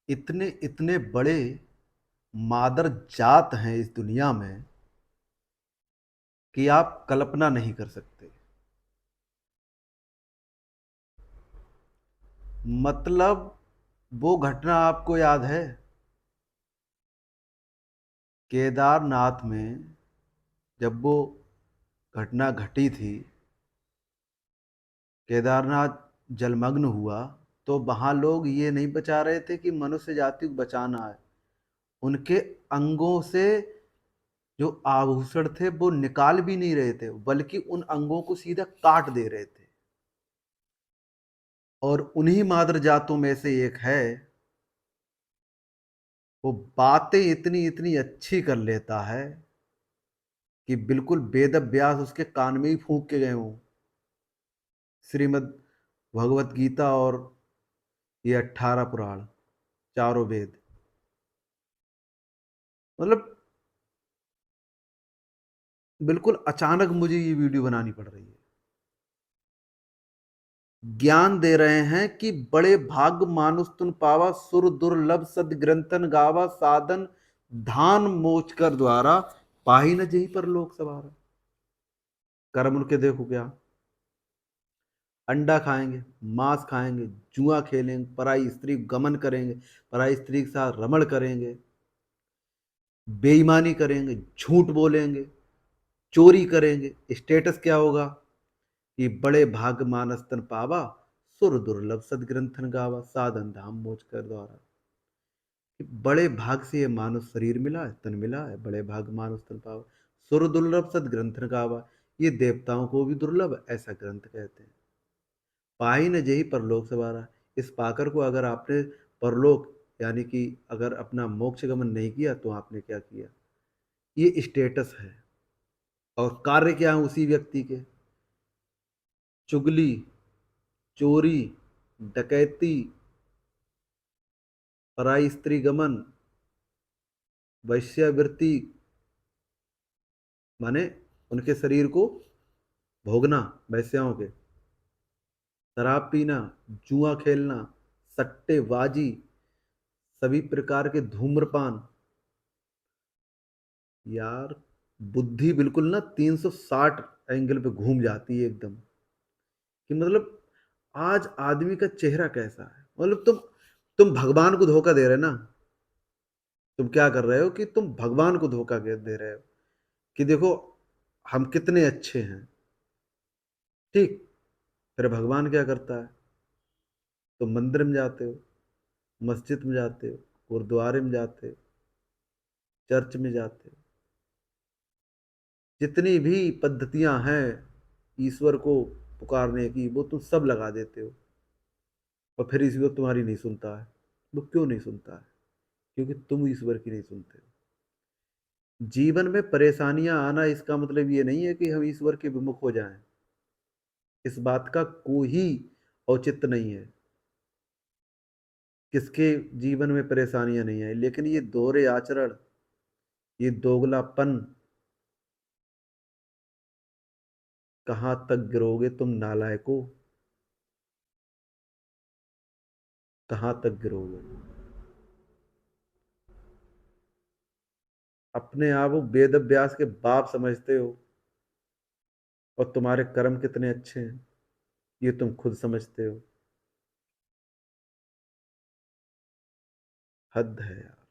इतने इतने बड़े मादर जात हैं इस दुनिया में कि आप कल्पना नहीं कर सकते। मतलब वो घटना आपको याद है, केदारनाथ में जब वो घटना घटी थी, केदारनाथ जलमग्न हुआ, तो वहां लोग ये नहीं बचा रहे थे कि मनुष्य जाति को बचाना है। उनके अंगों से जो आभूषण थे वो निकाल भी नहीं रहे थे, बल्कि उन अंगों को सीधा काट दे रहे थे। और उन्हीं मादर जातों में से एक है, वो बातें इतनी इतनी अच्छी कर लेता है कि बिल्कुल वेद व्यास उसके कान में ही फूंक के गए हों। श्रीमद् भगवत गीता और ये 18 पुराण, चारों वेद। मतलब बिल्कुल अचानक मुझे ये वीडियो बनानी पड़ रही है। ज्ञान दे रहे हैं कि बड़े भाग मानुष तुन पावा, सुर दुर्लभ सद ग्रंथन गावा, साधन धान मोच कर द्वारा, पाही न जेहि पर लोक सवारा। कर्म उनके देखो क्या, अंडा खाएंगे, मांस खाएंगे, जुआ खेलेंगे, पराई स्त्री गमन करेंगे, पराई स्त्री के साथ रमण करेंगे, बेईमानी करेंगे, झूठ बोलेंगे, चोरी करेंगे। स्टेटस क्या होगा कि बड़े भाग मानस तन पावा, सुर दुर्लभ सदग्रंथन गावा, साधन धाम मोच कर द्वारा। कि बड़े भाग से ये मानव शरीर मिला है, तन मिला है, बड़े भाग मानस तन पावा, सुर दुर्लभ सदग्रंथन गावा। ये देवताओं को भी दुर्लभ ऐसा ग्रंथ कहते हैं। पाई न जेहि परलोक सवारा। इस पाकर को अगर आपने परलोक, यानी कि अगर अपना मोक्ष गमन नहीं किया, तो आपने क्या किया। ये स्टेटस है। और कार्य क्या है उसी व्यक्ति के, चुगली, चोरी, डकैती, पराई स्त्री गमन, वैश्यावृत्ति, माने उनके शरीर को भोगना, वैश्याओं के, शराब पीना, जुआ खेलना, सट्टेबाजी, सभी प्रकार के धूम्रपान। यार, बुद्धि बिल्कुल ना 360 एंगल पे घूम जाती है एकदम। कि मतलब आज आदमी का चेहरा कैसा है। मतलब तुम भगवान को धोखा दे रहे ना। तुम क्या कर रहे हो कि तुम भगवान को धोखा दे रहे हो कि देखो हम कितने अच्छे हैं। ठीक। फिर भगवान क्या करता है, तुम मंदिर में जाते हो, मस्जिद में जाते हो, गुरुद्वारे में जाते हो, चर्च में जाते हो, जितनी भी पद्धतियां हैं ईश्वर को पुकारने की, वो तुम सब लगा देते हो। और फिर ईश्वर तुम्हारी नहीं सुनता है। वो क्यों नहीं सुनता है? क्योंकि तुम ईश्वर की नहीं सुनते हो। जीवन में परेशानियां आना इसका मतलब ये नहीं है कि हम ईश्वर के विमुख हो जाएं। इस बात का कोई औचित्य नहीं है। किसके जीवन में परेशानियां नहीं आई, लेकिन ये दोहरे आचरण, ये दोगलापन, कहां तक गिरोगे तुम नालायकों, कहां तक गिरोगे। अपने आप को वेद व्यास के बाप समझते हो, और तुम्हारे कर्म कितने अच्छे हैं ये तुम खुद समझते हो। हद है यार।